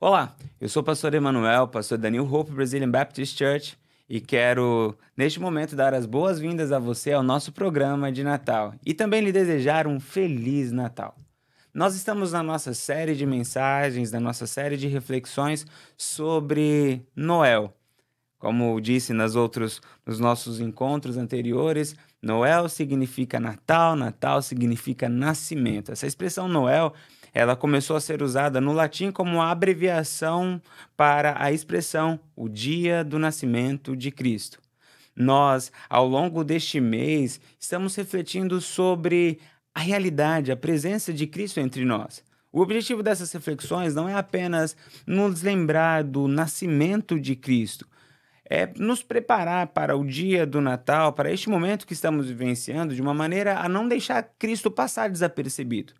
Olá, eu sou o pastor Emanuel, pastor da New Hope Brazilian Baptist Church, e quero, neste momento, dar as boas-vindas a você ao nosso programa de Natal e também lhe desejar um Feliz Natal. Nós estamos na nossa série de mensagens, na nossa série de reflexões sobre Noel. Como disse nos nossos encontros anteriores, Noel significa Natal, Natal significa nascimento. Essa expressão Noel, ela começou a ser usada no latim como uma abreviação para a expressão o dia do nascimento de Cristo. Nós, ao longo deste mês, estamos refletindo sobre a realidade, a presença de Cristo entre nós. O objetivo dessas reflexões não é apenas nos lembrar do nascimento de Cristo, é nos preparar para o dia do Natal, para este momento que estamos vivenciando, de uma maneira a não deixar Cristo passar desapercebido.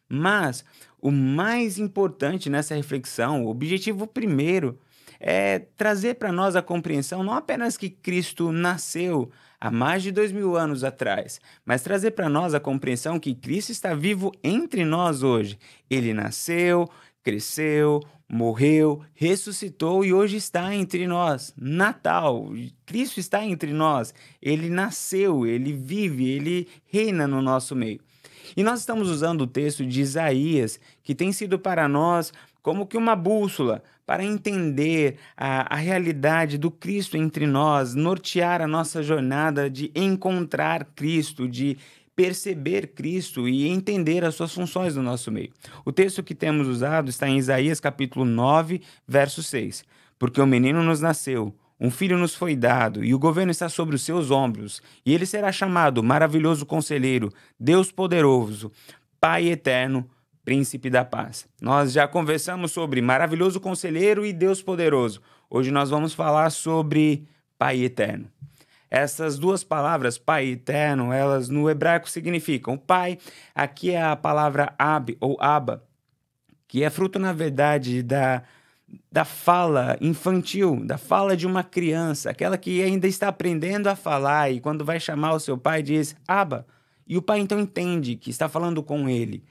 Mas o mais importante nessa reflexão, o objetivo primeiro, é trazer para nós a compreensão não apenas que Cristo nasceu há mais de 2000 anos atrás, mas trazer para nós a compreensão que Cristo está vivo entre nós hoje. Ele nasceu, cresceu, morreu, ressuscitou e hoje está entre nós. Natal, Cristo está entre nós. Ele nasceu, ele vive, ele reina no nosso meio. E nós estamos usando o texto de Isaías, que tem sido para nós como que uma bússola para entender a realidade do Cristo entre nós, nortear a nossa jornada de encontrar Cristo, de perceber Cristo e entender as suas funções no nosso meio. O texto que temos usado está em Isaías capítulo 9, verso 6. Porque o menino nos nasceu, um filho nos foi dado, e o governo está sobre os seus ombros, e ele será chamado Maravilhoso Conselheiro, Deus Poderoso, Pai Eterno, Príncipe da Paz. Nós já conversamos sobre Maravilhoso Conselheiro e Deus Poderoso. Hoje nós vamos falar sobre Pai Eterno. Essas duas palavras, Pai Eterno, elas no hebraico significam Pai, aqui é a palavra Ab ou Abba, que é fruto, na verdade, da fala infantil, da fala de uma criança, aquela que ainda está aprendendo a falar e quando vai chamar o seu pai diz Abba, e o pai então entende que está falando com ele.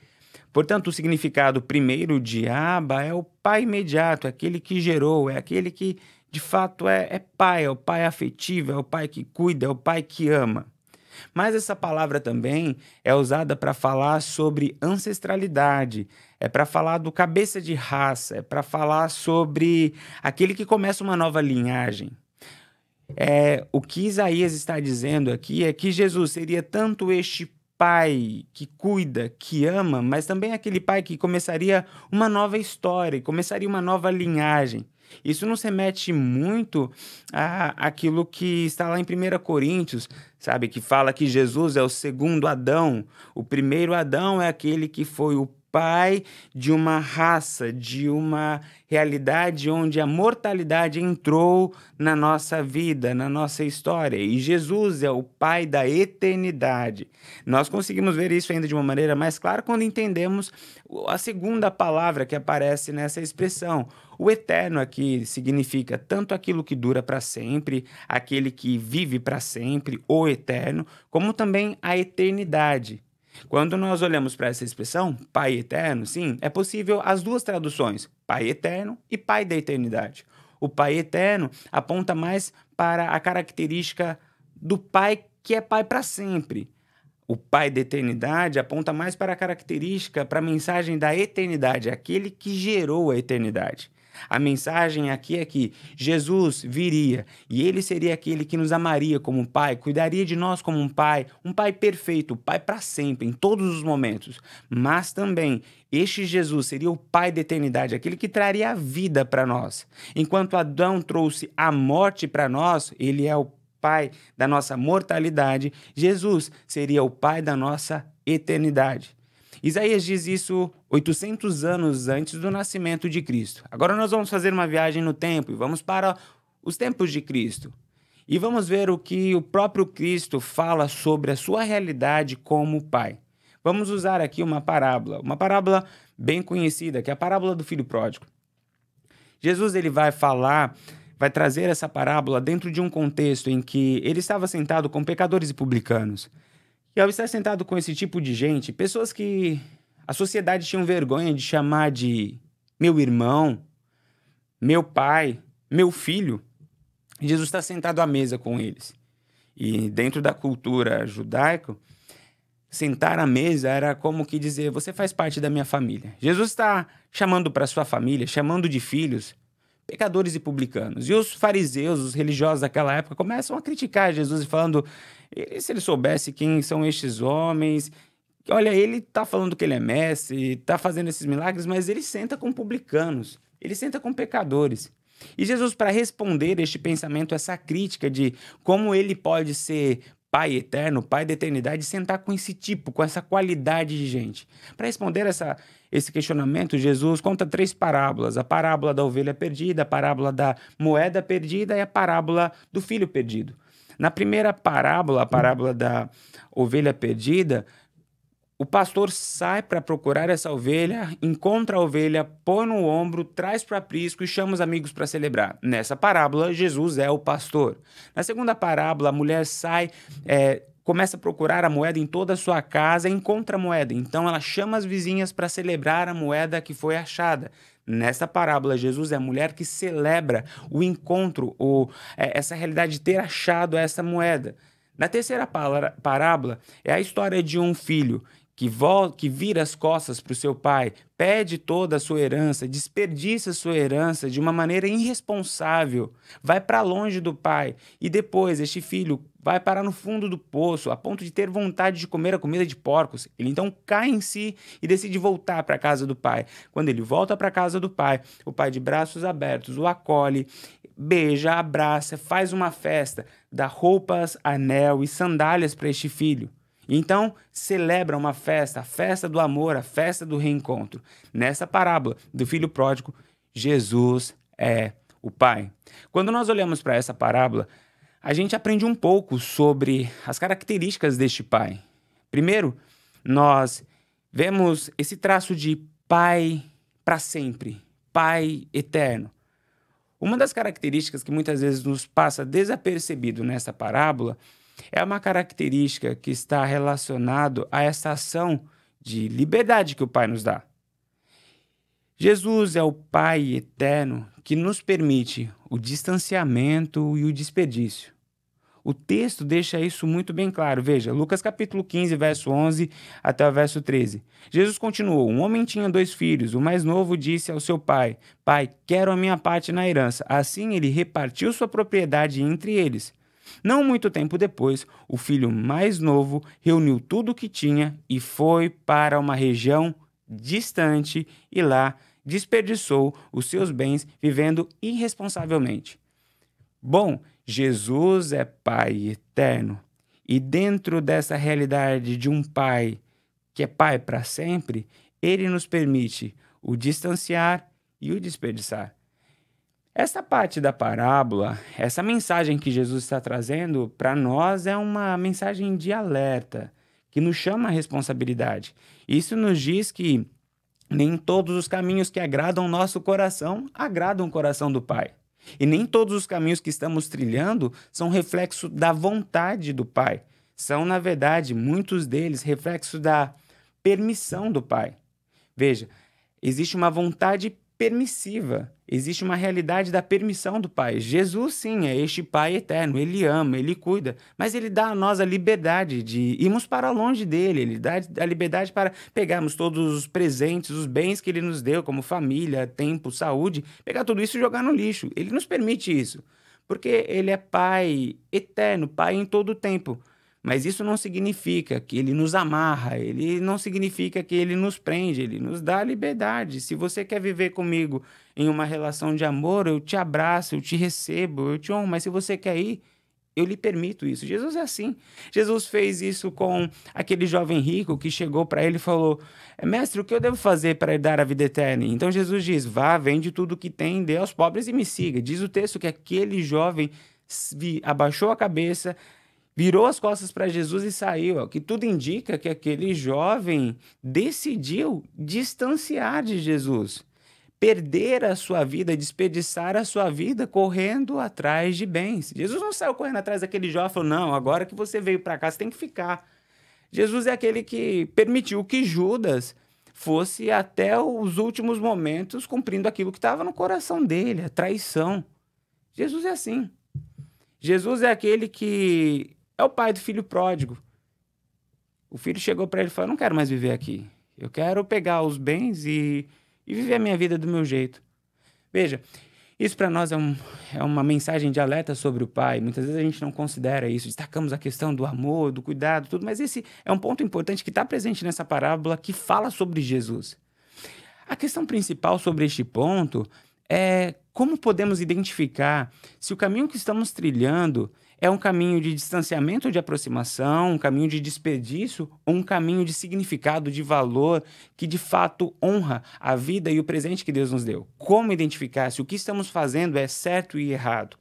Portanto, o significado primeiro de Abba é o pai imediato, é aquele que gerou, é aquele que de fato é pai, é o pai afetivo, é o pai que cuida, é o pai que ama. Mas essa palavra também é usada para falar sobre ancestralidade, é para falar do cabeça de raça, é para falar sobre aquele que começa uma nova linhagem. O que Isaías está dizendo aqui é que Jesus seria tanto este pai que cuida, que ama, mas também aquele pai que começaria uma nova história, começaria uma nova linhagem. Isso nos remete muito àquilo que está lá em 1 Coríntios, sabe? Que fala que Jesus é o segundo Adão. O primeiro Adão é aquele que foi o pai de uma raça, de uma realidade onde a mortalidade entrou na nossa vida, na nossa história. E Jesus é o pai da eternidade. Nós conseguimos ver isso ainda de uma maneira mais clara quando entendemos a segunda palavra que aparece nessa expressão. O eterno aqui significa tanto aquilo que dura para sempre, aquele que vive para sempre, o eterno, como também a eternidade. Quando nós olhamos para essa expressão, Pai Eterno, sim, é possível as duas traduções, Pai Eterno e Pai da Eternidade. O Pai Eterno aponta mais para a característica do Pai que é Pai para sempre. O Pai da Eternidade aponta mais para a característica, para a mensagem da eternidade, aquele que gerou a eternidade. A mensagem aqui é que Jesus viria e ele seria aquele que nos amaria como um pai, cuidaria de nós como um pai perfeito, pai para sempre, em todos os momentos. Mas também este Jesus seria o pai da eternidade, aquele que traria a vida para nós. Enquanto Adão trouxe a morte para nós, ele é o pai da nossa mortalidade, Jesus seria o pai da nossa eternidade. Isaías diz isso 800 anos antes do nascimento de Cristo. Agora nós vamos fazer uma viagem no tempo e vamos para os tempos de Cristo. E vamos ver o que o próprio Cristo fala sobre a sua realidade como pai. Vamos usar aqui uma parábola bem conhecida, que é a parábola do filho pródigo. Jesus ele vai trazer essa parábola dentro de um contexto em que ele estava sentado com pecadores e publicanos. E ao estar sentado com esse tipo de gente, pessoas que a sociedade tinha vergonha de chamar de meu irmão, meu pai, meu filho. Jesus está sentado à mesa com eles. E dentro da cultura judaica, sentar à mesa era como que dizer, você faz parte da minha família. Jesus está chamando para sua família, chamando de filhos, pecadores e publicanos. E os fariseus, os religiosos daquela época, começam a criticar Jesus e falando, se ele soubesse quem são estes homens, olha, ele está falando que ele é mestre, está fazendo esses milagres, mas ele senta com publicanos, ele senta com pecadores. E Jesus, para responder este pensamento, essa crítica de como ele pode ser Pai eterno, Pai da eternidade, sentar com esse tipo, com essa qualidade de gente. Para responder esse questionamento, Jesus conta 3 parábolas: a parábola da ovelha perdida, a parábola da moeda perdida e a parábola do filho perdido. Na primeira parábola, a parábola da ovelha perdida, o pastor sai para procurar essa ovelha, encontra a ovelha, põe no ombro, traz para o aprisco e chama os amigos para celebrar. Nessa parábola, Jesus é o pastor. Na segunda parábola, a mulher sai, começa a procurar a moeda em toda a sua casa e encontra a moeda. Então, ela chama as vizinhas para celebrar a moeda que foi achada. Nessa parábola, Jesus é a mulher que celebra o encontro, essa realidade de ter achado essa moeda. Na terceira parábola, é a história de um filho que vira as costas para o seu pai, pede toda a sua herança, desperdiça a sua herança de uma maneira irresponsável, vai para longe do pai e depois este filho vai parar no fundo do poço a ponto de ter vontade de comer a comida de porcos. Ele então cai em si e decide voltar para a casa do pai. Quando ele volta para a casa do pai, o pai de braços abertos o acolhe, beija, abraça, faz uma festa, dá roupas, anel e sandálias para este filho. Então, celebra uma festa, a festa do amor, a festa do reencontro. Nessa parábola do filho pródigo, Jesus é o pai. Quando nós olhamos para essa parábola, a gente aprende um pouco sobre as características deste pai. Primeiro, nós vemos esse traço de pai para sempre, pai eterno. Uma das características que muitas vezes nos passa desapercebido nessa parábola é uma característica que está relacionada a essa ação de liberdade que o Pai nos dá. Jesus é o Pai eterno que nos permite o distanciamento e o desperdício. O texto deixa isso muito bem claro. Veja, Lucas capítulo 15, verso 11 até o verso 13. Jesus continuou: um homem tinha 2 filhos. O mais novo disse ao seu pai: Pai, quero a minha parte na herança. Assim ele repartiu sua propriedade entre eles. Não muito tempo depois, o filho mais novo reuniu tudo o que tinha e foi para uma região distante e lá desperdiçou os seus bens vivendo irresponsavelmente. Bom, Jesus é Pai eterno e dentro dessa realidade de um Pai que é Pai para sempre, Ele nos permite o distanciar e o desperdiçar. Essa parte da parábola, essa mensagem que Jesus está trazendo para nós é uma mensagem de alerta, que nos chama a responsabilidade. Isso nos diz que nem todos os caminhos que agradam o nosso coração agradam o coração do Pai. E nem todos os caminhos que estamos trilhando são reflexo da vontade do Pai. São, na verdade, muitos deles reflexo da permissão do Pai. Veja, existe uma vontade permissiva, existe uma realidade da permissão do Pai. Jesus, sim, é este Pai eterno, Ele ama, Ele cuida, mas Ele dá a nós a liberdade de irmos para longe dEle, Ele dá a liberdade para pegarmos todos os presentes, os bens que Ele nos deu, como família, tempo, saúde, pegar tudo isso e jogar no lixo. Ele nos permite isso, porque Ele é Pai eterno, Pai em todo o tempo. Mas isso não significa que Ele nos amarra, Ele não significa que Ele nos prende, Ele nos dá liberdade. Se você quer viver comigo em uma relação de amor, eu te abraço, eu te recebo, eu te honro, mas se você quer ir, eu lhe permito isso. Jesus é assim. Jesus fez isso com aquele jovem rico que chegou para ele e falou: Mestre, o que eu devo fazer para herdar a vida eterna? Então Jesus diz: vá, vende tudo o que tem, dê aos pobres e me siga. Diz o texto que aquele jovem abaixou a cabeça, virou as costas para Jesus e saiu. O que tudo indica que aquele jovem decidiu distanciar de Jesus, perder a sua vida, desperdiçar a sua vida correndo atrás de bens. Jesus não saiu correndo atrás daquele jovem e falou: não, agora que você veio para cá, você tem que ficar. Jesus é aquele que permitiu que Judas fosse até os últimos momentos cumprindo aquilo que estava no coração dele, a traição. Jesus é assim. Jesus é aquele que é o pai do filho pródigo. O filho chegou para ele e falou: "Eu não quero mais viver aqui. Eu quero pegar os bens e viver a minha vida do meu jeito." Veja, isso para nós é uma mensagem de alerta sobre o pai. Muitas vezes a gente não considera isso, destacamos a questão do amor, do cuidado, tudo, mas esse é um ponto importante que está presente nessa parábola que fala sobre Jesus. A questão principal sobre este ponto é como podemos identificar se o caminho que estamos trilhando é um caminho de distanciamento ou de aproximação, um caminho de desperdício ou um caminho de significado, de valor que de fato honra a vida e o presente que Deus nos deu. Como identificar se o que estamos fazendo é certo e errado?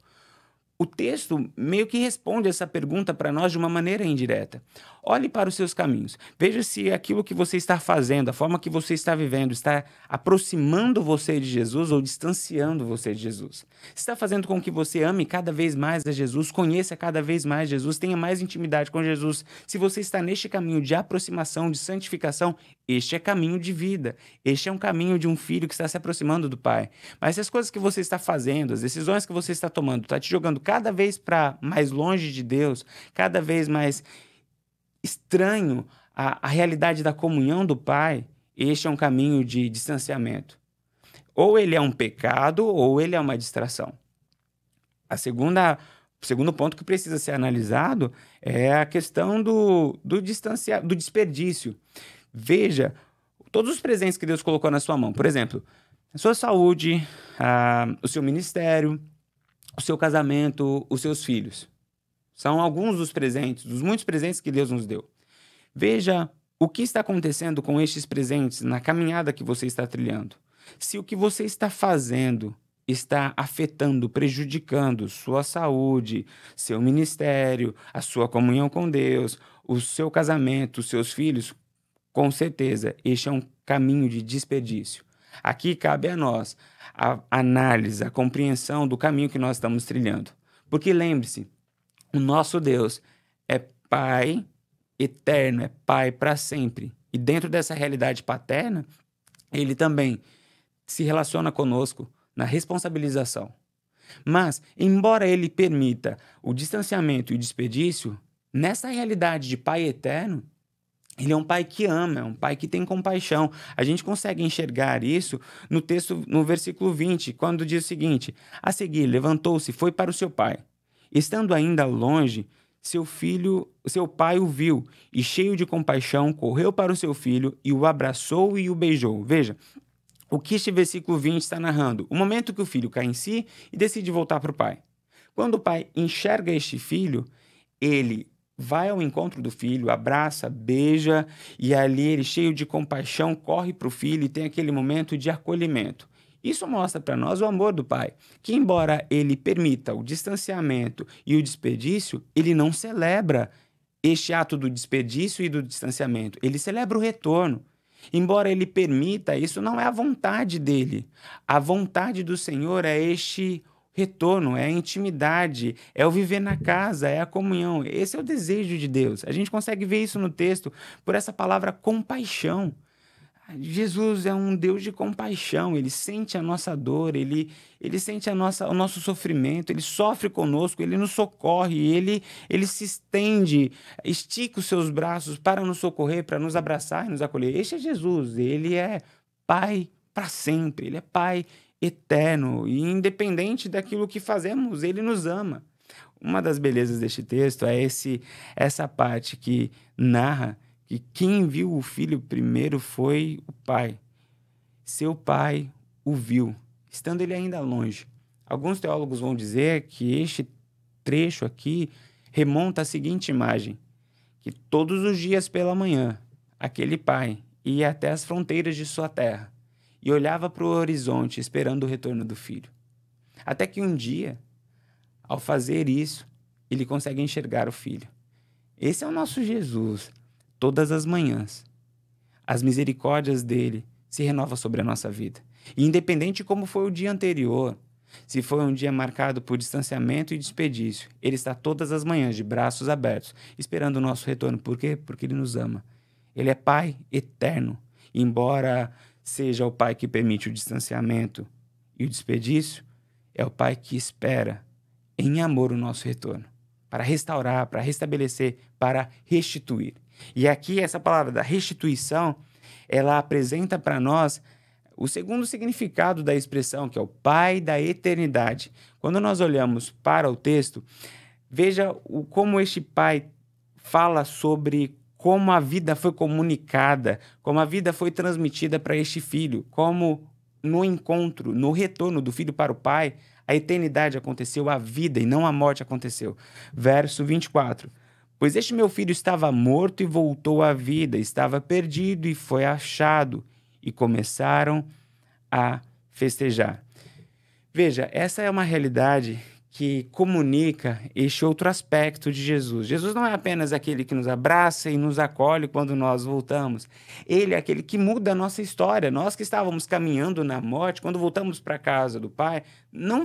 O texto meio que responde essa pergunta para nós de uma maneira indireta. Olhe para os seus caminhos. Veja se aquilo que você está fazendo, a forma que você está vivendo, está aproximando você de Jesus ou distanciando você de Jesus. Está fazendo com que você ame cada vez mais a Jesus, conheça cada vez mais Jesus, tenha mais intimidade com Jesus. Se você está neste caminho de aproximação, de santificação, este é caminho de vida. Este é um caminho de um filho que está se aproximando do Pai. Mas se as coisas que você está fazendo, as decisões que você está tomando, está te jogando cada vez para mais longe de Deus, cada vez mais estranho à realidade da comunhão do Pai, este é um caminho de distanciamento. Ou ele é um pecado, ou ele é uma distração. O segundo ponto que precisa ser analisado é a questão do desperdício. Veja todos os presentes que Deus colocou na sua mão. Por exemplo, a sua saúde, o seu ministério, o seu casamento, os seus filhos. São alguns dos presentes, dos muitos presentes que Deus nos deu. Veja o que está acontecendo com estes presentes na caminhada que você está trilhando. Se o que você está fazendo está afetando, prejudicando sua saúde, seu ministério, a sua comunhão com Deus, o seu casamento, os seus filhos, com certeza, este é um caminho de desperdício. Aqui cabe a nós a análise, a compreensão do caminho que nós estamos trilhando. Porque lembre-se, o nosso Deus é Pai eterno, é Pai para sempre. E dentro dessa realidade paterna, Ele também se relaciona conosco na responsabilização. Mas, embora Ele permita o distanciamento e o desperdício, nessa realidade de Pai eterno, Ele é um pai que ama, é um pai que tem compaixão. A gente consegue enxergar isso no texto, no versículo 20, quando diz o seguinte: "A seguir, levantou-se e foi para o seu pai. Estando ainda longe, seu pai o viu e, cheio de compaixão, correu para o seu filho e o abraçou e o beijou." Veja, o que este versículo 20 está narrando? O momento que o filho cai em si e decide voltar para o pai. Quando o pai enxerga este filho, ele vai ao encontro do filho, abraça, beija, e ali ele, cheio de compaixão, corre para o filho e tem aquele momento de acolhimento. Isso mostra para nós o amor do pai, que embora ele permita o distanciamento e o desperdício, ele não celebra este ato do desperdício e do distanciamento, ele celebra o retorno. Embora ele permita, isso não é a vontade dele. A vontade do Senhor é este retorno, é a intimidade, é o viver na casa, é a comunhão. Esse é o desejo de Deus. A gente consegue ver isso no texto por essa palavra compaixão. Jesus é um Deus de compaixão, ele sente a nossa dor, ele sente o nosso sofrimento, ele sofre conosco, ele nos socorre, ele se estende, estica os seus braços para nos socorrer, para nos abraçar e nos acolher. Este é Jesus, ele é Pai para sempre, ele é Pai eterno e independente daquilo que fazemos, ele nos ama. Uma das belezas deste texto é essa parte que narra que quem viu o filho primeiro foi o pai. Seu pai o viu, estando ele ainda longe. Alguns teólogos vão dizer que este trecho aqui remonta à seguinte imagem: que todos os dias pela manhã, aquele pai ia até as fronteiras de sua terra e olhava para o horizonte esperando o retorno do filho. Até que um dia, ao fazer isso, ele consegue enxergar o filho. Esse é o nosso Jesus. Todas as manhãs, as misericórdias dele se renovam sobre a nossa vida. E independente de como foi o dia anterior, se foi um dia marcado por distanciamento e desperdício, ele está todas as manhãs de braços abertos, esperando o nosso retorno. Por quê? Porque ele nos ama. Ele é Pai eterno. embora seja o pai que permite o distanciamento e o desperdício, é o pai que espera em amor o nosso retorno, para restaurar, para restabelecer, para restituir. E aqui essa palavra da restituição, ela apresenta para nós o segundo significado da expressão, que é o Pai da eternidade. Quando nós olhamos para o texto, veja como este Pai fala sobre como a vida foi comunicada, como a vida foi transmitida para este filho, como no encontro, no retorno do filho para o pai, a eternidade aconteceu, a vida e não a morte aconteceu. Verso 24. Pois este meu filho estava morto e voltou à vida, estava perdido e foi achado, e começaram a festejar. Veja, essa é uma realidade que comunica este outro aspecto de Jesus. Jesus não é apenas aquele que nos abraça e nos acolhe quando nós voltamos. Ele é aquele que muda a nossa história. Nós que estávamos caminhando na morte, quando voltamos para a casa do Pai, não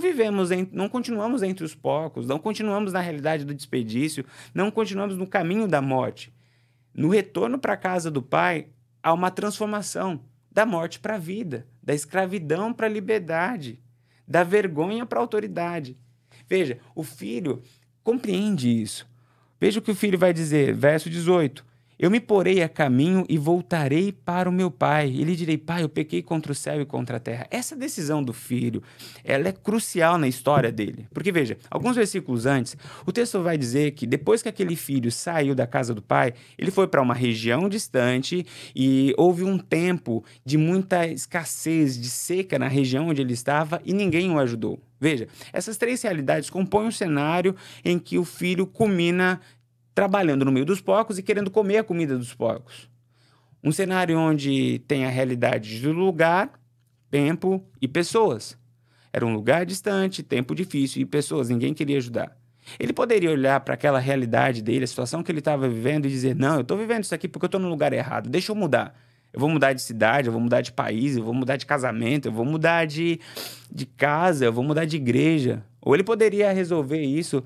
continuamos entre os porcos, não continuamos na realidade do desperdício, não continuamos no caminho da morte. No retorno para a casa do Pai, há uma transformação da morte para a vida, da escravidão para a liberdade, da vergonha para a autoridade. Veja, o filho compreende isso. Veja o que o filho vai dizer, verso 18. Eu me porei a caminho e voltarei para o meu pai. E lhe direi, pai, eu pequei contra o céu e contra a terra. Essa decisão do filho, ela é crucial na história dele. Porque, veja, alguns versículos antes, o texto vai dizer que depois que aquele filho saiu da casa do pai, ele foi para uma região distante e houve um tempo de muita escassez, de seca na região onde ele estava e ninguém o ajudou. Veja, essas três realidades compõem um cenário em que o filho culmina trabalhando no meio dos porcos e querendo comer a comida dos porcos. Um cenário onde tem a realidade do lugar, tempo e pessoas. Era um lugar distante, tempo difícil e pessoas, ninguém queria ajudar. Ele poderia olhar para aquela realidade dele, a situação que ele estava vivendo e dizer, não, eu estou vivendo isso aqui porque eu estou no lugar errado, deixa eu mudar. Eu vou mudar de cidade, eu vou mudar de país, eu vou mudar de casamento, eu vou mudar de casa, eu vou mudar de igreja. Ou ele poderia resolver isso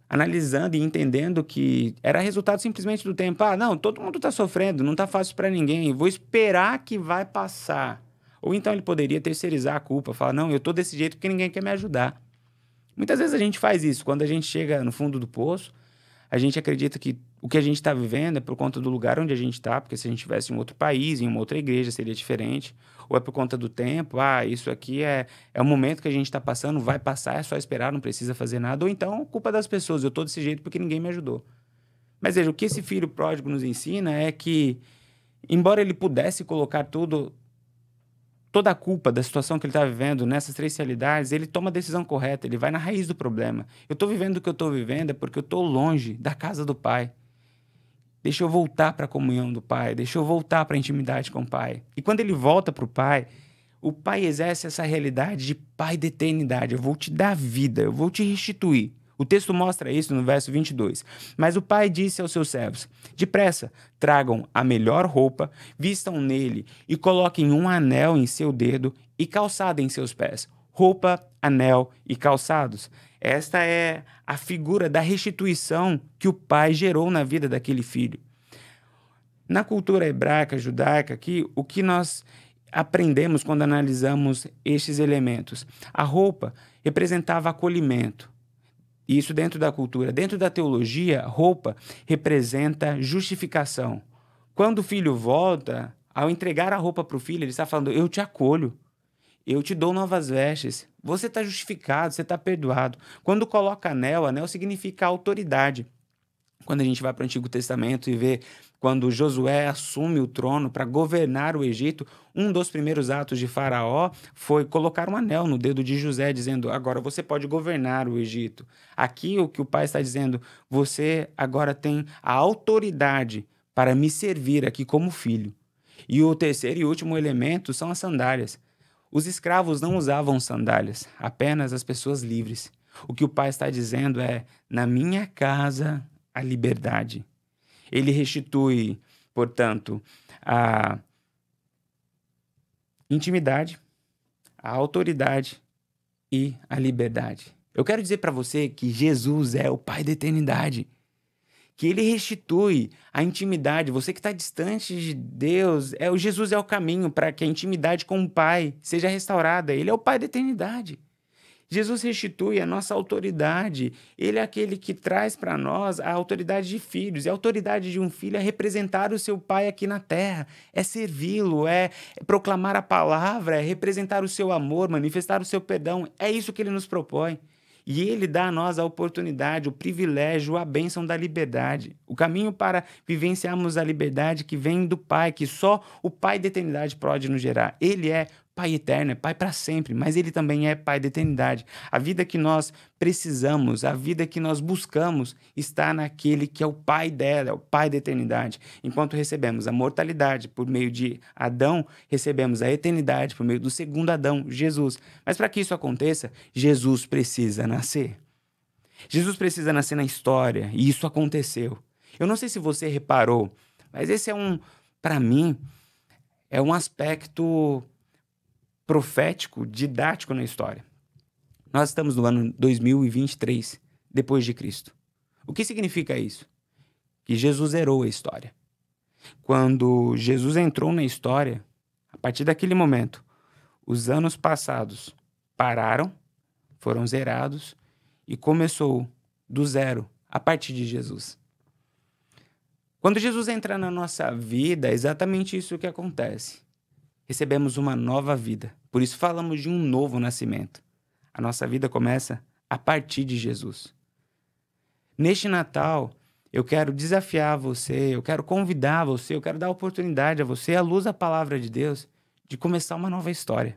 analisando e entendendo que era resultado simplesmente do tempo. Ah, não, todo mundo está sofrendo, não está fácil para ninguém, vou esperar que vai passar. Ou então ele poderia terceirizar a culpa, falar, não, eu estou desse jeito porque ninguém quer me ajudar. Muitas vezes a gente faz isso, quando a gente chega no fundo do poço, a gente acredita que o que a gente está vivendo é por conta do lugar onde a gente está, porque se a gente estivesse em um outro país, em uma outra igreja, seria diferente. Ou é por conta do tempo, isso aqui é o momento que a gente está passando, vai passar, é só esperar, não precisa fazer nada. Ou então, culpa das pessoas, eu estou desse jeito porque ninguém me ajudou. Mas veja, o que esse filho pródigo nos ensina é que, embora ele pudesse colocar toda a culpa da situação que ele está vivendo nessas três realidades, ele toma a decisão correta, ele vai na raiz do problema. Eu estou vivendo o que eu estou vivendo é porque eu estou longe da casa do Pai. Deixa eu voltar para a comunhão do Pai, deixa eu voltar para a intimidade com o Pai. E quando ele volta para o Pai exerce essa realidade de Pai da eternidade. Eu vou te dar vida, eu vou te restituir. O texto mostra isso no verso 22. Mas o pai disse aos seus servos, depressa, tragam a melhor roupa, vistam nele e coloquem um anel em seu dedo e calçado em seus pés. Roupa, anel e calçados. Esta é a figura da restituição que o pai gerou na vida daquele filho. Na cultura hebraica, judaica, aqui, o que nós aprendemos quando analisamos estes elementos? A roupa representava acolhimento. Isso dentro da cultura. Dentro da teologia, roupa representa justificação. Quando o filho volta, ao entregar a roupa para o filho, ele está falando, eu te acolho, eu te dou novas vestes, você está justificado, você está perdoado. Quando coloca anel significa autoridade. Quando a gente vai para o Antigo Testamento e vê quando Josué assume o trono para governar o Egito, um dos primeiros atos de Faraó foi colocar um anel no dedo de José, dizendo, agora você pode governar o Egito. Aqui o que o pai está dizendo, você agora tem a autoridade para me servir aqui como filho. E o terceiro e último elemento são as sandálias. Os escravos não usavam sandálias, apenas as pessoas livres. O que o pai está dizendo é, na minha casa, a liberdade. Ele restitui, portanto, a intimidade, a autoridade e a liberdade. Eu quero dizer para você que Jesus é o Pai da eternidade, que ele restitui a intimidade. Você que está distante de Deus, o Jesus é o caminho para que a intimidade com o Pai seja restaurada. Ele é o Pai da eternidade. Jesus restitui a nossa autoridade. Ele é aquele que traz para nós a autoridade de filhos. E a autoridade de um filho é representar o seu pai aqui na terra, é servi-lo, é proclamar a palavra, é representar o seu amor, manifestar o seu perdão. É isso que ele nos propõe. E ele dá a nós a oportunidade, o privilégio, a bênção da liberdade. O caminho para vivenciarmos a liberdade que vem do Pai, que só o Pai da eternidade pode nos gerar. Ele é Pai eterno, é Pai para sempre, mas ele também é Pai da eternidade. A vida que nós precisamos, a vida que nós buscamos, está naquele que é o Pai dela, é o Pai da eternidade. Enquanto recebemos a mortalidade por meio de Adão, recebemos a eternidade por meio do segundo Adão, Jesus. Mas para que isso aconteça, Jesus precisa nascer. Jesus precisa nascer na história, e isso aconteceu. Eu não sei se você reparou, mas esse para mim, é um aspecto profético, didático na história. Nós estamos no ano 2023, depois de Cristo. O que significa isso? Que Jesus zerou a história. Quando Jesus entrou na história, a partir daquele momento, os anos passados pararam, foram zerados e começou do zero a partir de Jesus. Quando Jesus entra na nossa vida, é exatamente isso que acontece. Recebemos uma nova vida. Por isso falamos de um novo nascimento. A nossa vida começa a partir de Jesus. Neste Natal, eu quero desafiar você, eu quero convidar você, eu quero dar oportunidade a você, à luz da palavra de Deus, de começar uma nova história.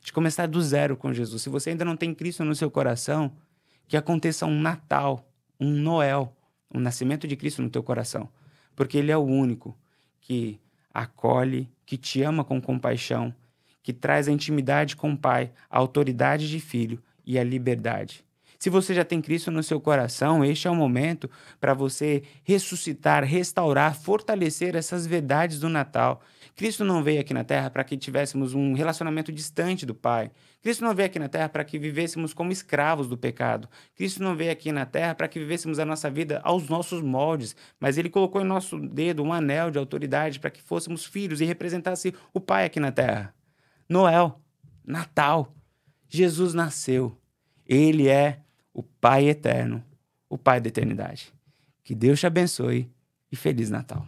De começar do zero com Jesus. Se você ainda não tem Cristo no seu coração, que aconteça um Natal, um Noel, um nascimento de Cristo no teu coração. Porque Ele é o único que acolhe, que te ama com compaixão, que traz a intimidade com o Pai, a autoridade de filho e a liberdade. Se você já tem Cristo no seu coração, este é o momento para você ressuscitar, restaurar, fortalecer essas verdades do Natal. Cristo não veio aqui na Terra para que tivéssemos um relacionamento distante do Pai. Cristo não veio aqui na Terra para que vivêssemos como escravos do pecado. Cristo não veio aqui na Terra para que vivêssemos a nossa vida aos nossos moldes, mas Ele colocou em nosso dedo um anel de autoridade para que fôssemos filhos e representasse o Pai aqui na Terra. Noel, Natal, Jesus nasceu. Ele é o Pai eterno, o Pai da eternidade. Que Deus te abençoe e Feliz Natal.